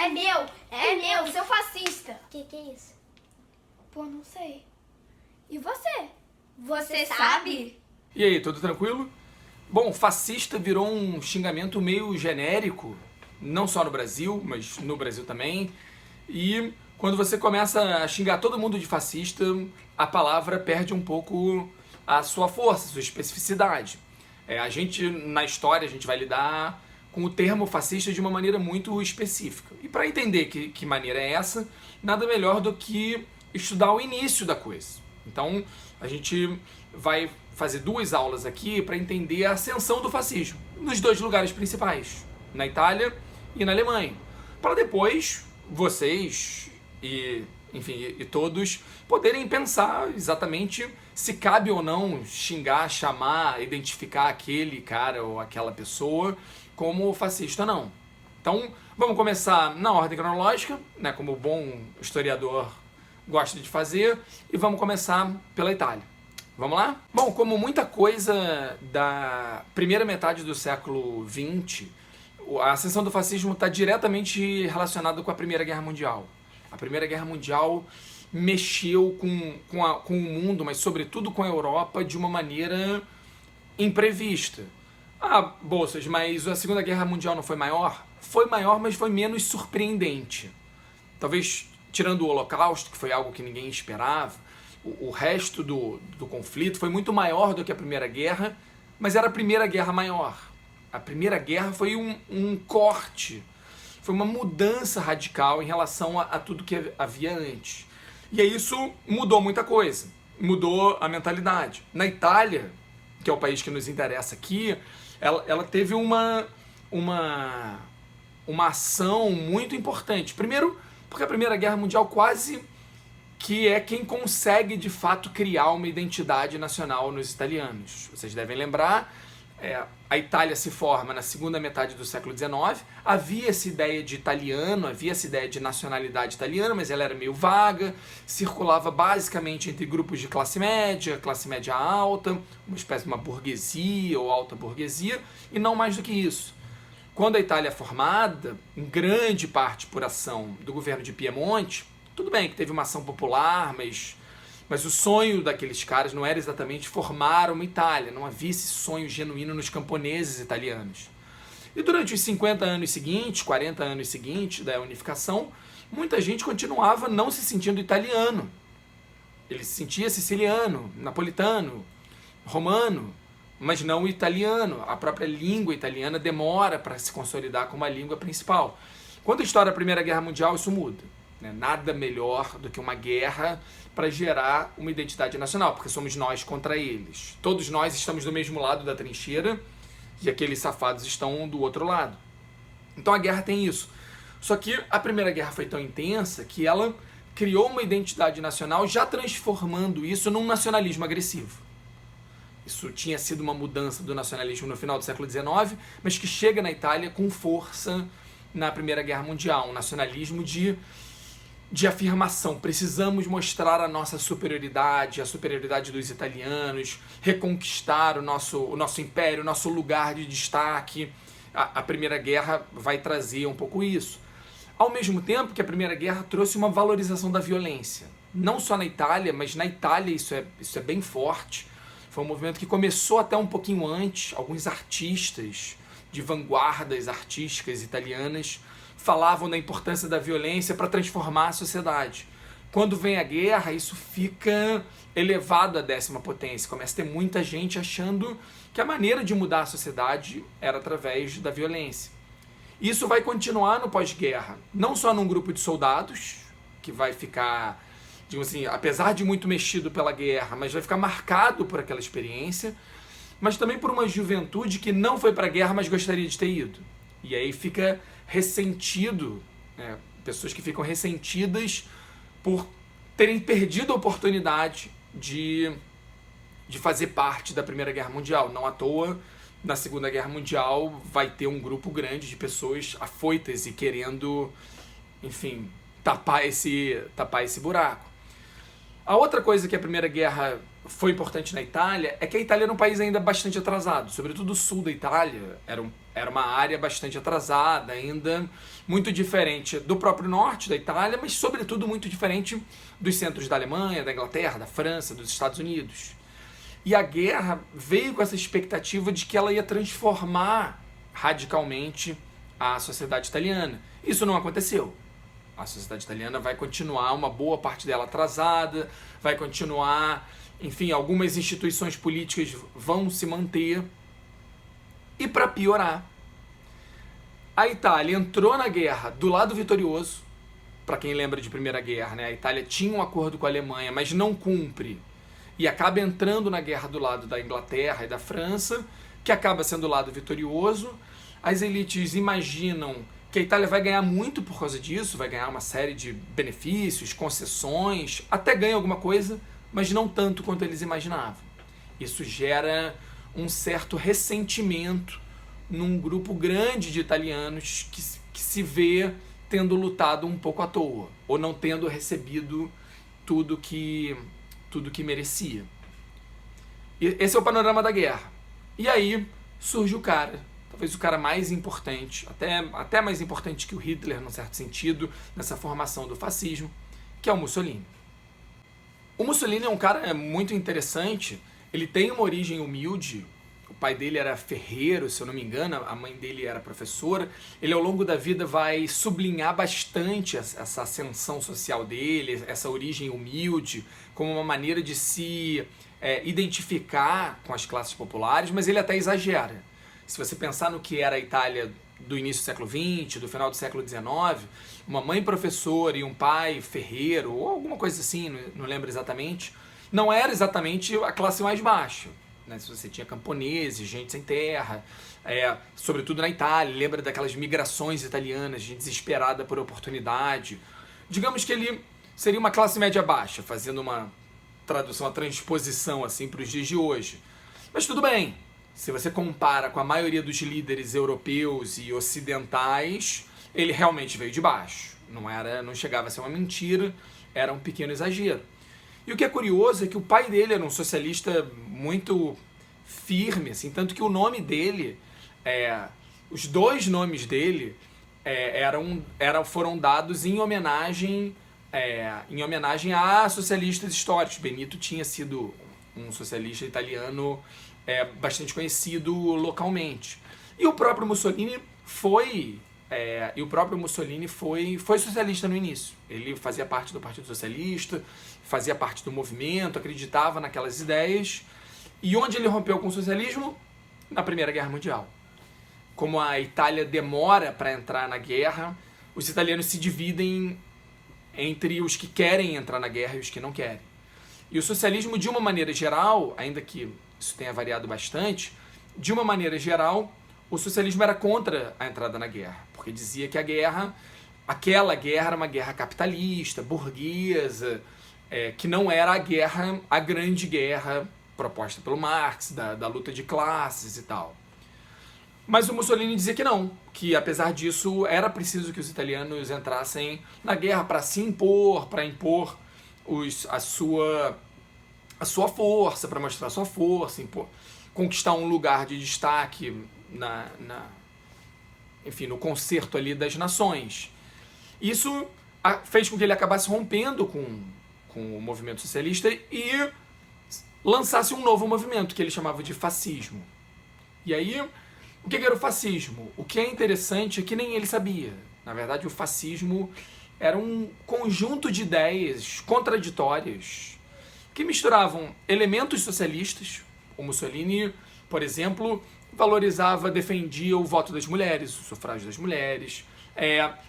É meu, seu fascista. Que é isso? Pô, não sei. E você? Você sabe? E aí, tudo tranquilo? Bom, fascista virou um xingamento meio genérico, não só no Brasil, mas no Brasil também. E quando você começa a xingar todo mundo de fascista, a palavra perde um pouco a sua força, a sua especificidade. A gente, na história, a gente vai lidar com o termo fascista de uma maneira muito específica. E para entender que maneira é essa, nada melhor do que estudar o início da coisa. Então, a gente vai fazer 2 aulas aqui para entender a ascensão do fascismo nos 2 lugares principais, na Itália e na Alemanha. Para depois, vocês e todos poderem pensar exatamente se cabe ou não xingar, chamar, identificar aquele cara ou aquela pessoa como fascista ou não. Então, vamos começar na ordem cronológica, né, como o bom historiador gosta de fazer, e vamos começar pela Itália. Vamos lá? Bom, como muita coisa da primeira metade do século XX, a ascensão do fascismo está diretamente relacionada com a Primeira Guerra Mundial. A Primeira Guerra Mundial mexeu com o mundo, mas sobretudo com a Europa, de uma maneira imprevista. Ah, Bolsas, mas a Segunda Guerra Mundial não foi maior? Foi maior, mas foi menos surpreendente. Talvez, tirando o Holocausto, que foi algo que ninguém esperava, o resto do conflito foi muito maior do que a Primeira Guerra, mas era a Primeira Guerra maior. A Primeira Guerra foi um corte, foi uma mudança radical em relação a tudo que havia antes. E aí isso mudou muita coisa, mudou a mentalidade. Na Itália, que é o país que nos interessa aqui, ela teve uma ação muito importante. Primeiro, porque a Primeira Guerra Mundial quase que é quem consegue de fato criar uma identidade nacional nos italianos. Vocês devem lembrar, a Itália se forma na segunda metade do século XIX, havia essa ideia de italiano, havia essa ideia de nacionalidade italiana, mas ela era meio vaga, circulava basicamente entre grupos de classe média alta, uma espécie de uma burguesia ou alta burguesia, e não mais do que isso. Quando a Itália é formada, em grande parte por ação do governo de Piemonte, tudo bem que teve uma ação popular, mas o sonho daqueles caras não era exatamente formar uma Itália, não havia esse sonho genuíno nos camponeses italianos. E durante os 50 anos seguintes, 40 anos seguintes da unificação, muita gente continuava não se sentindo italiano. Ele se sentia siciliano, napolitano, romano, mas não italiano. A própria língua italiana demora para se consolidar como a língua principal. Quando estoura a Primeira Guerra Mundial, isso muda. Nada melhor do que uma guerra para gerar uma identidade nacional, porque somos nós contra eles. Todos nós estamos do mesmo lado da trincheira e aqueles safados estão do outro lado. Então a guerra tem isso. Só que a Primeira Guerra foi tão intensa que ela criou uma identidade nacional, já transformando isso num nacionalismo agressivo. Isso tinha sido uma mudança do nacionalismo no final do século XIX, mas que chega na Itália com força na Primeira Guerra Mundial. Um nacionalismo de afirmação. Precisamos mostrar a nossa superioridade, a superioridade dos italianos, reconquistar o nosso império, o nosso lugar de destaque. A Primeira Guerra vai trazer um pouco isso. Ao mesmo tempo que a Primeira Guerra trouxe uma valorização da violência. Não só na Itália, mas na Itália isso é bem forte. Foi um movimento que começou até um pouquinho antes. Alguns artistas de vanguardas artísticas italianas falavam da importância da violência para transformar a sociedade. Quando vem a guerra, isso fica elevado à 10ª potência. Começa a ter muita gente achando que a maneira de mudar a sociedade era através da violência. Isso vai continuar no pós-guerra, não só num grupo de soldados, que vai ficar, digamos assim, apesar de muito mexido pela guerra, mas vai ficar marcado por aquela experiência, mas também por uma juventude que não foi para a guerra, mas gostaria de ter ido. E aí fica ressentido, né? Pessoas que ficam ressentidas por terem perdido a oportunidade de fazer parte da Primeira Guerra Mundial. Não à toa, na Segunda Guerra Mundial vai ter um grupo grande de pessoas afoitas e querendo, enfim, tapar esse buraco. A outra coisa que a Primeira Guerra foi importante na Itália é que a Itália era um país ainda bastante atrasado, sobretudo o sul da Itália era uma área bastante atrasada, ainda muito diferente do próprio norte da Itália, mas sobretudo muito diferente dos centros da Alemanha, da Inglaterra, da França, dos Estados Unidos. E a guerra veio com essa expectativa de que ela ia transformar radicalmente a sociedade italiana. Isso não aconteceu. A sociedade italiana vai continuar, uma boa parte dela atrasada, vai continuar, enfim, algumas instituições políticas vão se manter. E para piorar, a Itália entrou na guerra do lado vitorioso. Para quem lembra de Primeira Guerra, né? A Itália tinha um acordo com a Alemanha, mas não cumpre. E acaba entrando na guerra do lado da Inglaterra e da França, que acaba sendo o lado vitorioso. As elites imaginam que a Itália vai ganhar muito por causa disso, vai ganhar uma série de benefícios, concessões, até ganha alguma coisa, mas não tanto quanto eles imaginavam. Isso gera um certo ressentimento num grupo grande de italianos que se vê tendo lutado um pouco à toa, ou não tendo recebido tudo que merecia. E esse é o panorama da guerra. E aí surge o cara, talvez o cara mais importante, até mais importante que o Hitler, num certo sentido, nessa formação do fascismo, que é o Mussolini. O Mussolini é um cara muito interessante, ele tem uma origem humilde, o pai dele era ferreiro, se eu não me engano, a mãe dele era professora, ele ao longo da vida vai sublinhar bastante essa ascensão social dele, essa origem humilde, como uma maneira de se identificar com as classes populares, mas ele até exagera. Se você pensar no que era a Itália do início do século XX, do final do século XIX, uma mãe professora e um pai ferreiro, ou alguma coisa assim, não lembro exatamente, não era exatamente a classe mais baixa. Né? Se você tinha camponeses, gente sem terra, sobretudo na Itália, lembra daquelas migrações italianas, gente desesperada por oportunidade. Digamos que ele seria uma classe média baixa, fazendo uma tradução, uma transposição assim para os dias de hoje. Mas tudo bem, se você compara com a maioria dos líderes europeus e ocidentais, ele realmente veio de baixo. Não chegava a ser uma mentira, era um pequeno exagero. E o que é curioso é que o pai dele era um socialista muito firme, assim, tanto que o nome dele, os dois nomes dele foram dados em homenagem a socialistas históricos. Benito tinha sido um socialista italiano bastante conhecido localmente. E o próprio Mussolini foi socialista no início. Ele fazia parte do Partido Socialista, fazia parte do movimento, acreditava naquelas ideias. E onde ele rompeu com o socialismo? Na Primeira Guerra Mundial. Como a Itália demora para entrar na guerra, os italianos se dividem entre os que querem entrar na guerra e os que não querem. E o socialismo, de uma maneira geral, ainda que isso tenha variado bastante, de uma maneira geral, o socialismo era contra a entrada na guerra, porque dizia que aquela guerra era uma guerra capitalista, burguesa, que não era a grande guerra proposta pelo Marx, da luta de classes e tal. Mas o Mussolini dizia que não, que apesar disso era preciso que os italianos entrassem na guerra para se impor, para impor a sua força, para mostrar a sua força, conquistar um lugar de destaque no concerto ali das nações. Isso fez com que ele acabasse rompendo com o movimento socialista e lançasse um novo movimento que ele chamava de fascismo. E aí, o que era o fascismo? O que é interessante é que nem ele sabia. Na verdade, o fascismo era um conjunto de ideias contraditórias que misturavam elementos socialistas. O Mussolini, por exemplo, defendia o voto das mulheres, o sufrágio das mulheres,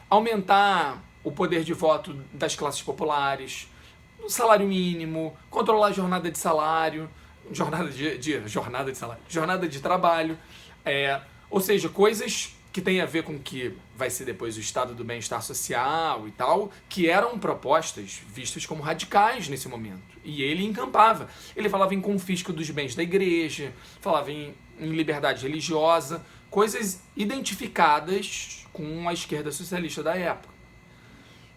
aumentar o poder de voto das classes populares, o salário mínimo, controlar a jornada de salário, jornada de trabalho, ou seja, coisas que têm a ver com o que vai ser depois o estado do bem-estar social e tal, que eram propostas vistas como radicais nesse momento. E ele encampava. Ele falava em confisco dos bens da igreja, falava em liberdade religiosa, coisas identificadas com a esquerda socialista da época.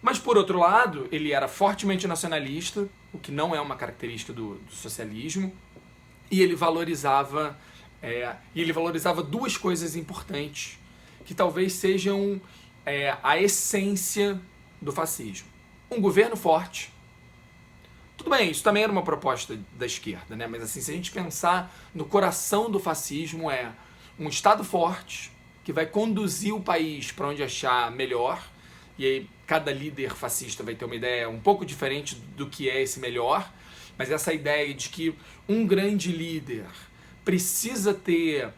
Mas, por outro lado, ele era fortemente nacionalista, o que não é uma característica do socialismo, e ele valorizava duas coisas importantes, que talvez sejam a essência do fascismo. Um governo forte. Tudo bem, isso também era uma proposta da esquerda, né? Mas assim, se a gente pensar no coração do fascismo, é um Estado forte, que vai conduzir o país para onde achar melhor, e aí cada líder fascista vai ter uma ideia um pouco diferente do que é esse melhor, mas essa ideia de que um grande líder precisa ter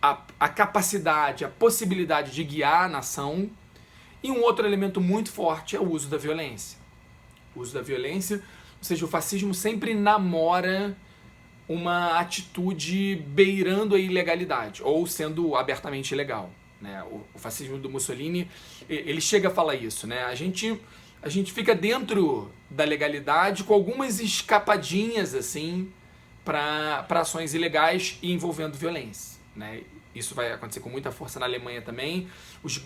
a capacidade, a possibilidade de guiar a nação. E um outro elemento muito forte é o uso da violência. O uso da violência, ou seja, o fascismo sempre namora uma atitude beirando a ilegalidade, ou sendo abertamente ilegal. Né? O fascismo do Mussolini, ele chega a falar isso. Né? A gente fica dentro da legalidade com algumas escapadinhas assim para ações ilegais e envolvendo violência. Né? Isso vai acontecer com muita força na Alemanha também. Os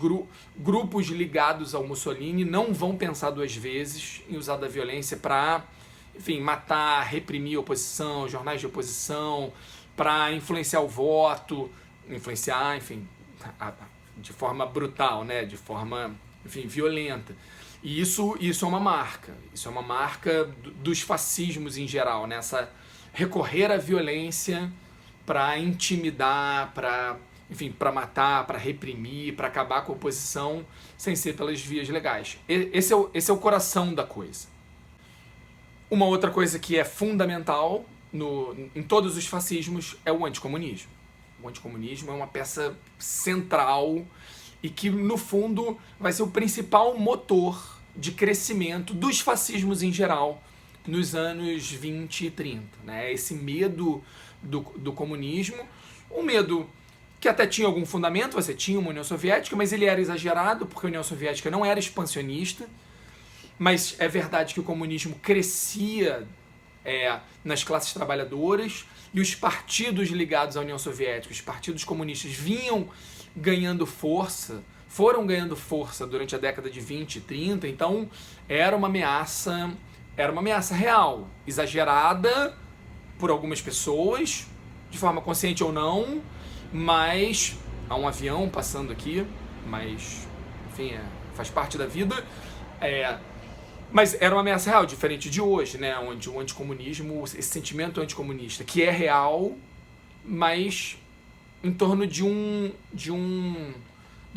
grupos ligados ao Mussolini não vão pensar duas vezes em usar da violência para, enfim, matar, reprimir a oposição, jornais de oposição, para influenciar o voto, influenciar, enfim, de forma brutal, né? De forma, enfim, violenta. E isso é uma marca. Isso é uma marca dos fascismos em geral, né? Essa recorrer à violência para intimidar, para matar, para reprimir, para acabar com a oposição sem ser pelas vias legais. Esse é o coração da coisa. Uma outra coisa que é fundamental em todos os fascismos é o anticomunismo. O anticomunismo é uma peça central e que, no fundo, vai ser o principal motor de crescimento dos fascismos em geral nos anos 20 e 30. Né? Esse medo do comunismo, um medo que até tinha algum fundamento, você tinha uma União Soviética, mas ele era exagerado, porque a União Soviética não era expansionista, mas é verdade que o comunismo crescia nas classes trabalhadoras, e os partidos ligados à União Soviética, os partidos comunistas, foram ganhando força durante a década de 20 e 30, então era uma ameaça real, exagerada por algumas pessoas, de forma consciente ou não, mas há um avião passando aqui, mas, enfim, faz parte da vida, mas era uma ameaça real, diferente de hoje, né, onde o anticomunismo, esse sentimento anticomunista, que é real, mas em torno de um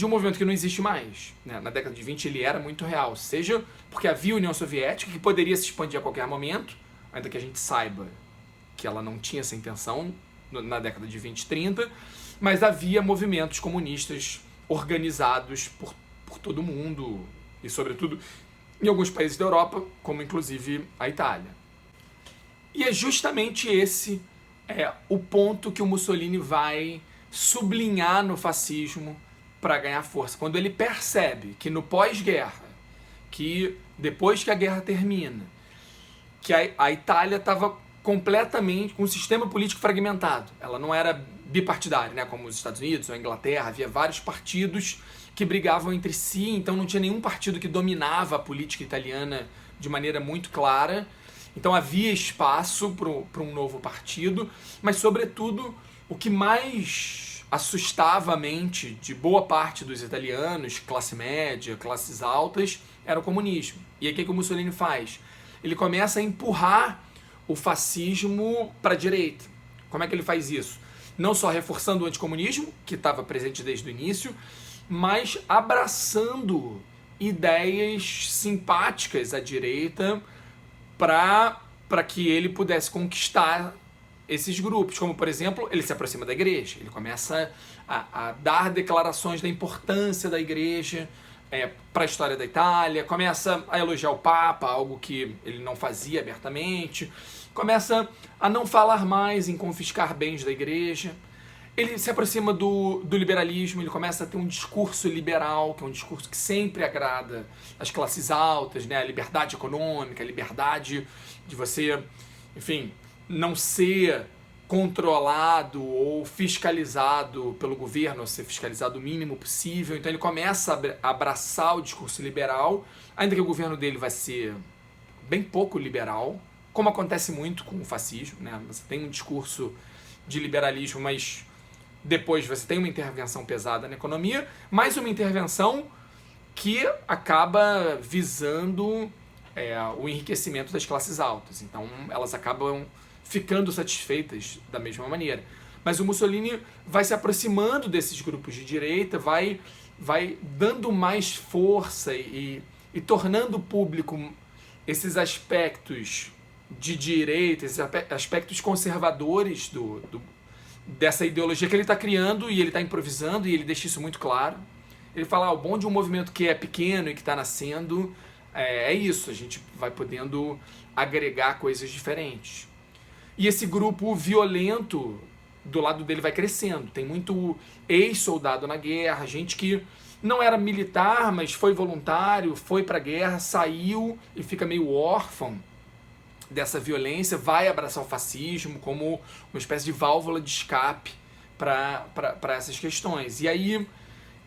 movimento que não existe mais. Né? Na década de 20 ele era muito real, seja porque havia a União Soviética, que poderia se expandir a qualquer momento, ainda que a gente saiba que ela não tinha essa intenção na década de 20 e 30, mas havia movimentos comunistas organizados por todo o mundo, e sobretudo em alguns países da Europa, como inclusive a Itália. E é justamente esse o ponto que o Mussolini vai sublinhar no fascismo para ganhar força. Quando ele percebe que no pós-guerra, que depois que a guerra termina, que a Itália estava completamente com um sistema político fragmentado. Ela não era bipartidária, né, como os Estados Unidos ou a Inglaterra. Havia vários partidos que brigavam entre si, então não tinha nenhum partido que dominava a política italiana de maneira muito clara. Então havia espaço para um novo partido, mas, sobretudo, o que mais assustava a mente de boa parte dos italianos, classe média, classes altas, era o comunismo. E aí o que o Mussolini faz? Ele começa a empurrar o fascismo para a direita. Como é que ele faz isso? Não só reforçando o anticomunismo, que estava presente desde o início, mas abraçando ideias simpáticas à direita para que ele pudesse conquistar esses grupos. Como, por exemplo, ele se aproxima da igreja. Ele começa a dar declarações da importância da igreja para a história da Itália, começa a elogiar o Papa, algo que ele não fazia abertamente, começa a não falar mais em confiscar bens da igreja. Ele se aproxima do liberalismo, ele começa a ter um discurso liberal, que é um discurso que sempre agrada as classes altas, né? A liberdade econômica, a liberdade de você, enfim, não ser controlado ou fiscalizado pelo governo, ou ser fiscalizado o mínimo possível. Então ele começa a abraçar o discurso liberal, ainda que o governo dele vai ser bem pouco liberal, como acontece muito com o fascismo, né? Você tem um discurso de liberalismo, mas depois você tem uma intervenção pesada na economia, mas uma intervenção que acaba visando o enriquecimento das classes altas. Então elas acabam ficando satisfeitas da mesma maneira. Mas o Mussolini vai se aproximando desses grupos de direita, vai dando mais força e tornando público esses aspectos de direita, esses aspectos conservadores dessa ideologia que ele está criando, e ele está improvisando, e ele deixa isso muito claro. Ele fala, o bom de um movimento que é pequeno e que está nascendo é isso, a gente vai podendo agregar coisas diferentes. E esse grupo violento do lado dele vai crescendo. Tem muito ex-soldado na guerra, gente que não era militar, mas foi voluntário, foi pra guerra, saiu e fica meio órfão dessa violência, vai abraçar o fascismo como uma espécie de válvula de escape para essas questões. E aí,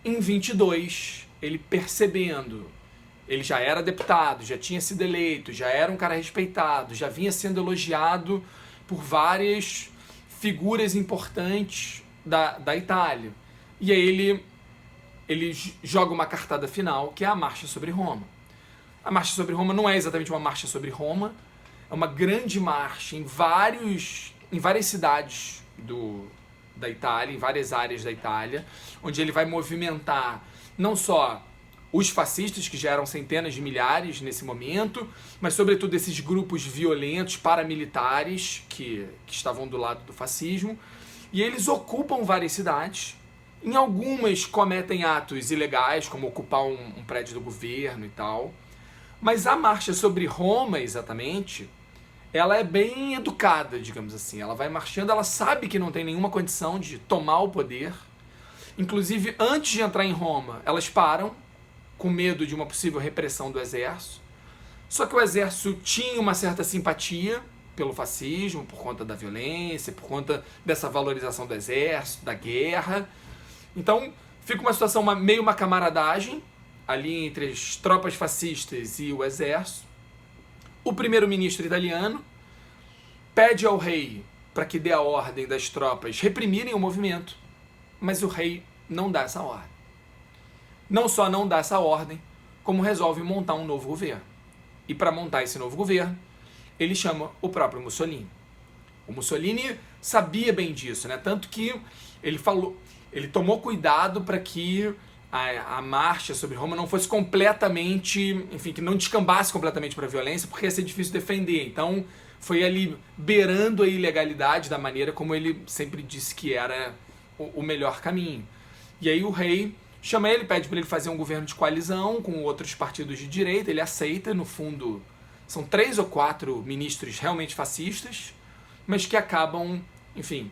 em 22, ele percebendo, ele já era deputado, já tinha sido eleito, já era um cara respeitado, já vinha sendo elogiado por várias figuras importantes da Itália. E aí ele joga uma cartada final, que é a Marcha sobre Roma. A Marcha sobre Roma não é exatamente uma marcha sobre Roma, é uma grande marcha em várias cidades da Itália, em várias áreas da Itália, onde ele vai movimentar não só os fascistas, que já eram centenas de milhares nesse momento, mas sobretudo esses grupos violentos, paramilitares, que estavam do lado do fascismo. E eles ocupam várias cidades. Em algumas cometem atos ilegais, como ocupar um prédio do governo e tal. Mas a marcha sobre Roma, exatamente, ela é bem educada, digamos assim. Ela vai marchando, ela sabe que não tem nenhuma condição de tomar o poder. Inclusive, antes de entrar em Roma, elas param, com medo de uma possível repressão do exército. Só que o exército tinha uma certa simpatia pelo fascismo, por conta da violência, por conta dessa valorização do exército, da guerra. Então, fica uma situação meio uma camaradagem ali entre as tropas fascistas e o exército. O primeiro-ministro italiano pede ao rei para que dê a ordem das tropas reprimirem o movimento, mas o rei não dá essa ordem. Não só não dá essa ordem, como resolve montar um novo governo. E para montar esse novo governo, ele chama o próprio Mussolini. O Mussolini sabia bem disso, né? Tanto que ele tomou cuidado para que a marcha sobre Roma não fosse completamente, enfim, que não descambasse completamente para a violência, porque ia ser difícil defender. Então, foi ali beirando a ilegalidade da maneira como ele sempre disse que era o melhor caminho. E aí o rei chama ele, pede para ele fazer um governo de coalizão com outros partidos de direita, ele aceita, no fundo, são 3 ou 4 ministros realmente fascistas, mas que acabam, enfim,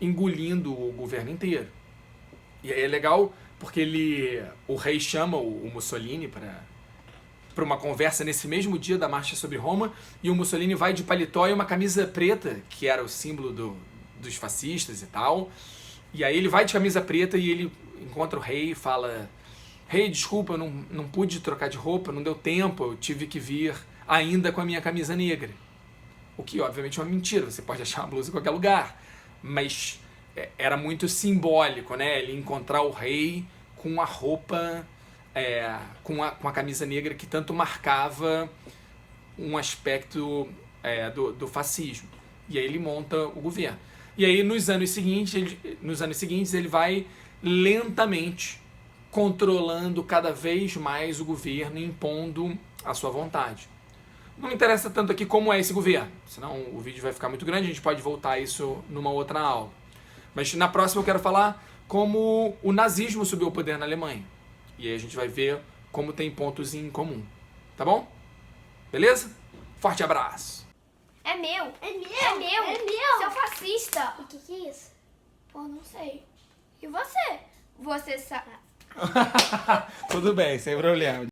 engolindo o governo inteiro. E aí é legal porque o rei chama o Mussolini para uma conversa nesse mesmo dia da marcha sobre Roma, e o Mussolini vai de paletó e uma camisa preta, que era o símbolo dos fascistas e tal. E aí ele vai de camisa preta e ele encontra o rei e fala: rei, desculpa, eu não pude trocar de roupa, não deu tempo, eu tive que vir ainda com a minha camisa negra. O que obviamente é uma mentira, você pode achar uma blusa em qualquer lugar, mas era muito simbólico, né? Ele encontrar o rei com a roupa, com a camisa negra que tanto marcava um aspecto do fascismo. E aí ele monta o governo. E aí nos anos seguintes ele vai lentamente controlando cada vez mais o governo, impondo a sua vontade. Não me interessa tanto aqui como é esse governo, senão o vídeo vai ficar muito grande, a gente pode voltar a isso numa outra aula. Mas na próxima eu quero falar como o nazismo subiu ao poder na Alemanha. E aí a gente vai ver como tem pontos em comum. Tá bom? Beleza? Forte abraço! É meu. É meu. É meu. É meu. Seu fascista. O que é isso? Pô, não sei. E você? Você sabe. Tudo bem, sem problema.